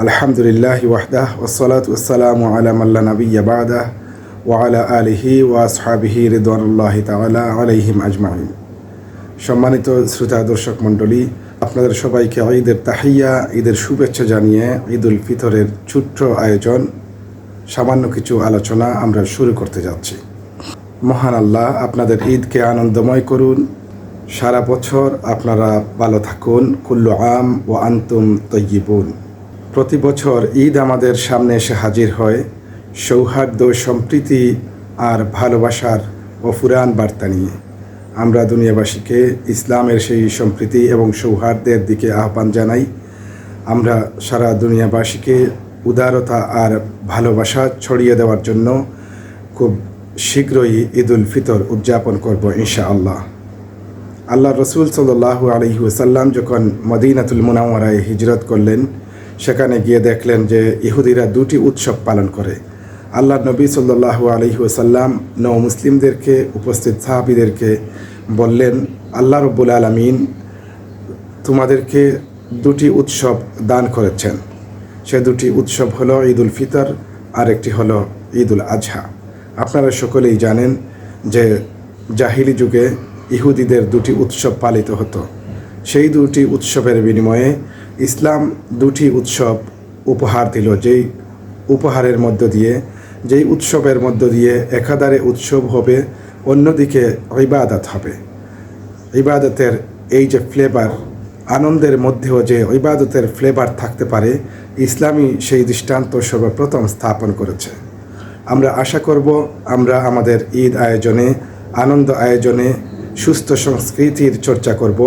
আলহামদুলিল্লাহি ওয়াহদাহ ওয়াসসালাতু ওয়াসসালামু আলা মান লা নাবিয়্যা বা'দাহ ওয়া আলা আলিহি ওয়া আসহাবিহি রিদওয়ানুল্লাহি তাআলা আলাইহিম আজমাইন। সম্মানিত শ্রোতা দর্শক মণ্ডলী, আপনাদের সবাইকে ঈদের তাহিয়া, ঈদের শুভেচ্ছা জানিয়ে ঈদুল ফিতরের ছোট্ট আয়োজন, সামান্য কিছু আলোচনা আমরা শুরু করতে যাচ্ছি। মহান আল্লাহ আপনাদের ঈদকে আনন্দময় করুন। সারা বছর আপনারা ভালো থাকুন। কুল্লু আম ওয়া আনতুম তাইয়্যিবুন। প্রতি বছর ঈদ আমাদের সামনে এসে হাজির হয় সৌহার্দ্য, সম্প্রীতি আর ভালোবাসার অফুরান বার্তা নিয়ে। আমরা দুনিয়াবাসীকে ইসলামের সেই সম্প্রীতি এবং সৌহার্দ্যের দিকে আহ্বান জানাই। আমরা সারা দুনিয়াবাসীকে উদারতা আর ভালোবাসা ছড়িয়ে দেওয়ার জন্য খুব শীঘ্রই ঈদুল ফিতর উদযাপন করব ইনশাআল্লাহ। আল্লাহ রসুল সাল্লাল্লাহু আলাইহি ওয়াসাল্লাম যখন মদিনাতুল মুনাওয়ারায় হিজরত করলেন, সেখানে গিয়ে দেখলেন যে ইহুদিরা দুটি উৎসব পালন করে। আল্লাহ নবী সাল্লাল্লাহু আলাইহি ওয়াসাল্লাম মুসলিমদেরকে, উপস্থিত সাহাবীদেরকে বললেন, আল্লাহ রব্বুল আলামিন তোমাদেরকে দুটি উৎসব দান করেছেন। সে দুটি উৎসব হলো ঈদুল ফিতর আর একটি হলো ঈদুল আজহা। আপনারা সকলেই জানেন যে জাহিলি যুগে ইহুদিদের দুটি উৎসব পালিত হতো। সেই দুটি উৎসবের বিনিময়ে ইসলাম দুটি উৎসব উপহার দিল। যেই উপহারের মধ্য দিয়ে, যেই উৎসবের মধ্য দিয়ে একাধারে উৎসব হবে, অন্যদিকে ইবাদত হবে। ইবাদতের এই যে ফ্লেভার, আনন্দের মধ্যেও যে ইবাদতের ফ্লেভার থাকতে পারে, ইসলামই সেই দৃষ্টান্ত সর্বপ্রথম স্থাপন করেছে। আমরা আশা করব আমরা আমাদের ঈদ আয়োজনে, আনন্দ আয়োজনে সুস্থ সংস্কৃতির চর্চা করব।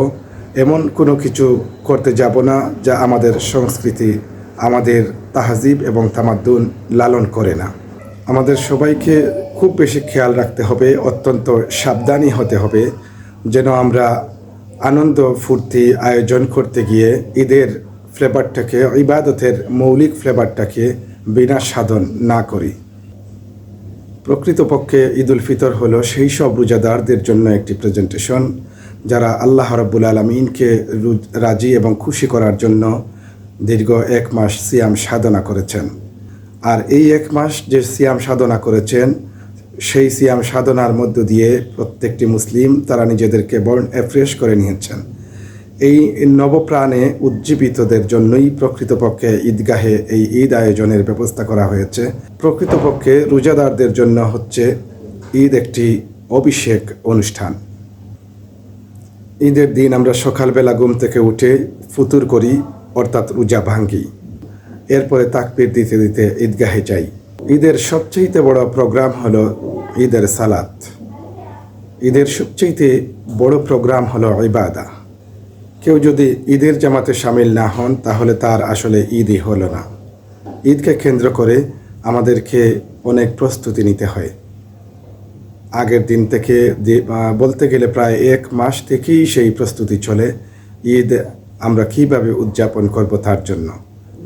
এমন কোনো কিছু করতে যাব না যা আমাদের সংস্কৃতি, আমাদের তাহজিব এবং তামাদ্দুন লালন করে না। আমাদের সবাইকে খুব বেশি খেয়াল রাখতে হবে, অত্যন্ত সাবধানী হতে হবে, যেন আমরা আনন্দ ফুর্তি আয়োজন করতে গিয়ে ঈদের ফ্লেভারটাকে, ইবাদতের মৌলিক ফ্লেভারটাকে বিনা সাধন না করি। প্রকৃতপক্ষে ঈদুল ফিতর হলো সেই সব রোজাদারদের জন্য একটি প্রেজেন্টেশন যারা আল্লাহ রাব্বুল আলামিনকে রাজি এবং খুশি করার জন্য দীর্ঘ 1 মাস সিয়াম সাধনা করেছেন। আর এই 1 মাস যে সিয়াম সাধনা করেছেন, সেই সিয়াম সাধনার মধ্য দিয়ে প্রত্যেকটি মুসলিম তারা নিজেদেরকে বর্ন এফ্রেশ করে নিয়েছেন। এই নবপ্রাণে উজ্জীবিতদের জন্যই প্রকৃতপক্ষে ঈদগাহে এই ঈদ আয়োজনের ব্যবস্থা করা হয়েছে। প্রকৃতপক্ষে রোজাদারদের জন্য হচ্ছে ঈদ একটি অভিষেক অনুষ্ঠান। ঈদের দিন আমরা সকালবেলা ঘুম থেকে উঠে ফুতুর করি, অর্থাৎ রোজা ভাঙ্গি। এরপরে তাকবীর দিতে দিতে ঈদগাহে যাই। ঈদের সবচেয়ে বড় প্রোগ্রাম হলো ঈদের সালাত। ঈদের সবচেয়ে বড় প্রোগ্রাম হলো ইবাদা। কেউ যদি ঈদের জামাতে শামিল না হন, তাহলে তার আসলে ঈদই হলো না। ঈদকে কেন্দ্র করে আমাদেরকে অনেক প্রস্তুতি নিতে হয়। আগের দিন থেকে বলতে গেলে প্রায় 1 মাস থেকেই সেই প্রস্তুতি চলে। ঈদ আমরা কীভাবে উদযাপন করব তার জন্য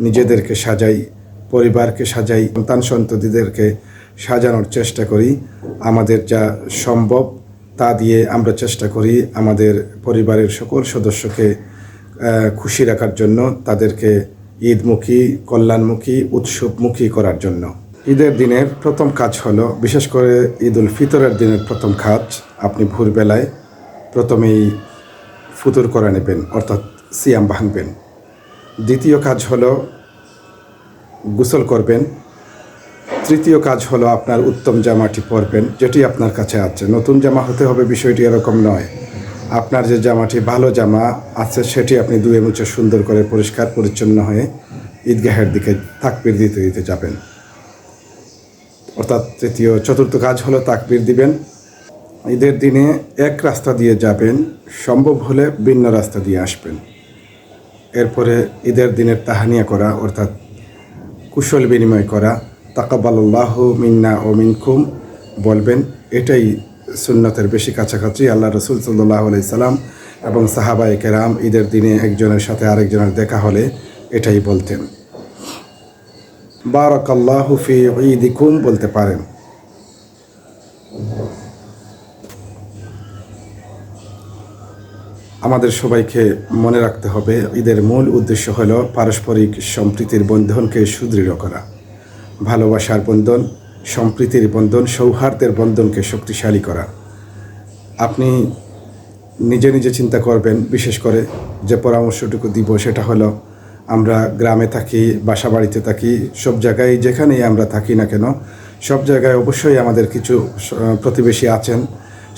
নিজেদেরকে সাজাই, পরিবারকে সাজাই, সন্তান সন্ততিদেরকে সাজানোর চেষ্টা করি। আমাদের যা সম্ভব তা দিয়ে আমরা চেষ্টা করি আমাদের পরিবারের সকল সদস্যকে খুশি রাখার জন্য, তাদেরকে ঈদমুখী, কল্যাণমুখী, উৎসবমুখী করার জন্য। ঈদের দিনের প্রথম কাজ হলো, বিশেষ করে ঈদুল ফিতরের দিনের প্রথম কাজ, আপনি ভোরবেলায় প্রথমেই ফুতুর করে নেবেন, অর্থাৎ সিয়াম ভাঙবেন। দ্বিতীয় কাজ হলো গোসল করবেন। তৃতীয় কাজ হলো আপনার উত্তম জামাটি পরবেন, যেটি আপনার কাছে আছে। নতুন জামা হতে হবে বিষয়টি এরকম নয়। আপনার যে জামাটি ভালো জামা আছে সেটি আপনি ধুয়ে মুছে সুন্দর করে পরিষ্কার পরিচ্ছন্ন হয়ে ঈদগাহের দিকে তাকবীর দিতে দিতে যাবেন। অর্থাৎ চতুর্থ কাজ হলো তাকবীর দিবেন। ঈদের দিনে এক রাস্তা দিয়ে যাবেন, সম্ভব হলে ভিন্ন রাস্তা দিয়ে আসবেন। এরপরে ঈদের দিনের তাহানিয়া করা, অর্থাৎ কুশল বিনিময় করা, তাকাব্বালাল্লাহু মিন্না ও মিনকুম বলবেন। এটাই সুন্নতের বেশি কাছাকাছি। আল্লাহ রসুল সাল্লাল্লাহু আলাইহি সাল্লাম এবং সাহাবায়ে কেরাম ঈদের দিনে একজনের সাথে আরেকজনের দেখা হলে এটাই বলতেন। বারাকাল্লাহু ফি ঈদিকুম বলতে পারেন। আমাদের সবাইকে মনে রাখতে হবে, ঈদের মূল উদ্দেশ্য হল পারস্পরিক সম্প্রীতির বন্ধনকে সুদৃঢ় করা, ভালোবাসার বন্ধন, সম্প্রীতির বন্ধন, সৌহার্দ্যের বন্ধনকে শক্তিশালী করা। আপনি নিজে নিজে চিন্তা করবেন, বিশেষ করে যে পরামর্শটুকু দিব সেটা হলো, আমরা গ্রামে থাকি, বাসা বাড়িতে থাকি, সব জায়গায় যেখানেই আমরা থাকি না কেন, সব জায়গায় অবশ্যই আমাদের কিছু প্রতিবেশী আছেন।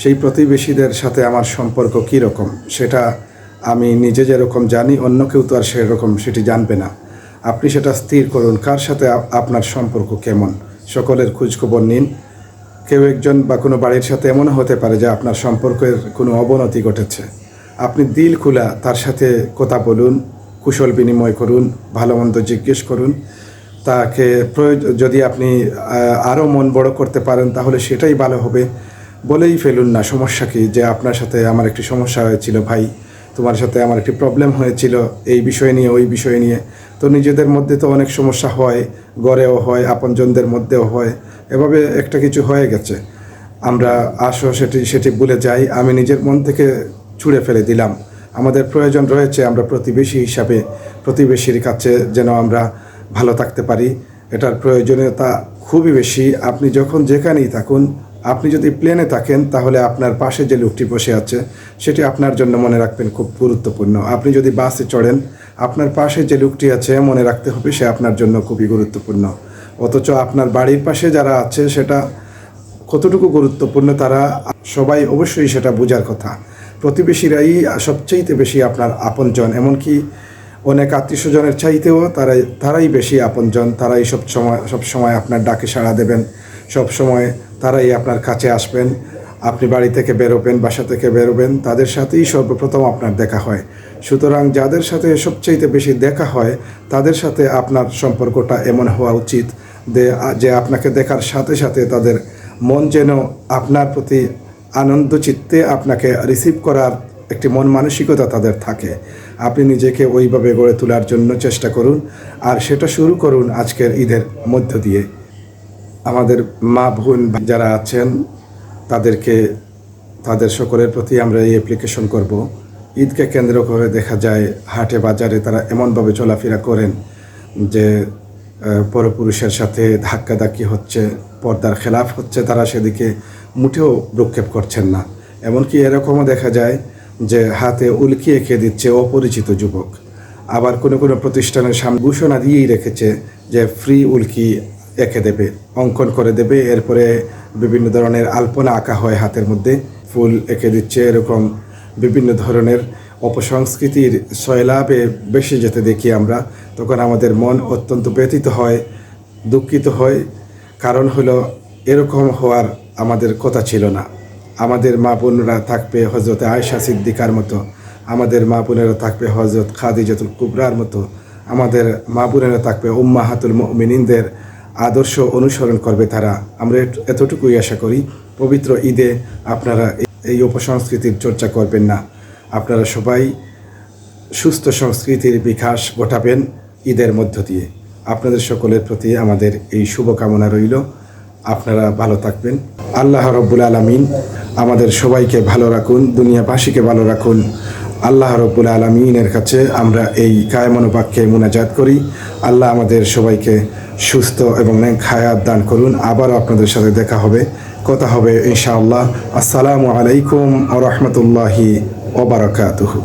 সেই প্রতিবেশীদের সাথে আমার সম্পর্ক কী রকম সেটা আমি নিজে যেরকম জানি, অন্য কেউ তো আর সেরকম সেটি জানবে না। আপনি সেটা স্থির করুন, কার সাথে আপনার সম্পর্ক কেমন, সকলের খোঁজখবর নিন। কেউ একজন বা কোনো বাড়ির সাথে এমনও হতে পারে যে আপনার সম্পর্কের কোনো অবনতি ঘটেছে। আপনি দিল খোলা তার সাথে কথা বলুন, কুশল বিনিময় করুন, ভালো মন্দ জিজ্ঞেস করুন। তাকে যদি আপনি আরও মন বড় করতে পারেন তাহলে সেটাই ভালো হবে। বলেই ফেলুন না, সমস্যা কি, যে আপনার সাথে আমার একটি সমস্যা হয়েছিল ভাই, তোমার সাথে আমার একটি প্রবলেম হয়েছিল এই বিষয় নিয়ে ওই বিষয় নিয়ে। তো নিজেদের মধ্যে তো অনেক সমস্যা হয়, গড়েও হয়, আপনজনদের মধ্যেও হয়, এভাবে একটা কিছু হয়ে গেছে। আমরা আসো সেটি ভুলে যাই, আমি নিজের মন থেকে ছুঁড়ে ফেলে দিলাম। আমাদের প্রয়োজন রয়েছে আমরা প্রতিবেশী হিসাবে প্রতিবেশীর কাছে যেন আমরা ভালো থাকতে পারি, এটার প্রয়োজনীয়তা খুবই বেশি। আপনি যখন যেখানেই থাকুন, আপনি যদি প্লেনে থাকেন তাহলে আপনার পাশে যে লোকটি বসে আছে সেটি আপনার জন্য মনে রাখবেন খুব গুরুত্বপূর্ণ। আপনি যদি বাসে চড়েন, আপনার পাশে যে লোকটি আছে মনে রাখতে হবে সে আপনার জন্য খুবই গুরুত্বপূর্ণ। অথচ আপনার বাড়ির পাশে যারা আছে সেটা কতটুকু গুরুত্বপূর্ণ তারা সবাই অবশ্যই সেটা বোঝার কথা। প্রতিবেশীরাই সবচাইতে বেশি আপনার আপনজন, এমনকি অনেক আত্মীয় স্বজনের চাইতেও তারাই বেশি আপনজন। তারাই সব সময় আপনার ডাকে সাড়া দেবেন, সব সময় তারাই আপনার কাছে আসবেন। আপনি বাড়ি থেকে বেরোবেন, বাসা থেকে বেরোবেন, তাদের সাথেই সর্বপ্রথম আপনার দেখা হয়। সুতরাং যাদের সাথে সবচাইতে বেশি দেখা হয় তাদের সাথে আপনার সম্পর্কটা এমন হওয়া উচিত যে আপনাকে দেখার সাথে সাথে তাদের মন যেন আপনার প্রতি আনন্দ চিত্তে আপনাকে রিসিভ করার একটি মন মানসিকতা তাদের থাকে। আপনি নিজেকে ওইভাবে গড়ে তোলার জন্য চেষ্টা করুন, আর সেটা শুরু করুন আজকের ঈদের মধ্য দিয়ে। আমাদের মা বোন যারা আছেন তাদের সকলের প্রতি আমরা এই অ্যাপ্লিকেশন করব। ঈদকে কেন্দ্র করে দেখা যায় হাটে বাজারে তারা এমনভাবে চলাফেরা করেন যে পরপুরুষের সাথে ধাক্কাধাক্কি হচ্ছে, পর্দার খেলাফ হচ্ছে, তারা সেদিকে মুঠেও ভ্রুক্ষেপ করছেন না। এমনকি এরকমও দেখা যায় যে হাতে উল্কি এঁকে দিচ্ছে অপরিচিত যুবক। আবার কোনো কোনো প্রতিষ্ঠানের সামনে ঘোষণা দিয়েই রেখেছে যে ফ্রি উল্কি এঁকে দেবে, অঙ্কন করে দেবে, এরপরে বিভিন্ন ধরনের আলপনা আঁকা হয়, হাতের মধ্যে ফুল এঁকে দিচ্ছে। এরকম বিভিন্ন ধরনের অপসংস্কৃতির সয়লাবে বেশি যেতে দেখি আমরা, তখন আমাদের মন অত্যন্ত ব্যথিত হয়, দুঃখিত হয়। কারণ হলো এরকম হওয়ার আমাদের কথা ছিল না। আমাদের মা বোনেরা থাকবে হজরত আয়েশা সিদ্দিকার মতো, আমাদের মা বোনেরা থাকবে হজরত খাদিজাতুল কুবরার মতো, আমাদের মা বোনেরা থাকবে উম্মাহাতুল মুমিনিনদের আদর্শ অনুসরণ করবে তারা। আমরা এতটুকুই আশা করি। পবিত্র ঈদে আপনারা এই অপসংস্কৃতির চর্চা করবেন না, আপনারা সবাই সুস্থ সংস্কৃতির বিকাশ ঘটাবেন ঈদের মধ্য দিয়ে। আপনাদের সকলের প্রতি আমাদের এই শুভকামনা রইল। আপনারা ভালো থাকবেন। আল্লাহ রব্বুল আলামিন আমাদের সবাইকে ভালো রাখুন, দুনিয়াবাসীকে ভালো রাখুন। আল্লাহ রব্বুল আলামিনের কাছে আমরা এই কায়মনোবাক্যে মুনাজাত করি। আল্লাহ আমাদের সবাইকে সুস্থ এবং নেক হায়াত দান করুন। আবারও আপনাদের সাথে দেখা হবে, কথা হবে ইনশাআল্লাহ। আসসালামু আলাইকুম ওয়া রাহমাতুল্লাহি ওয়া বারাকাতুহু।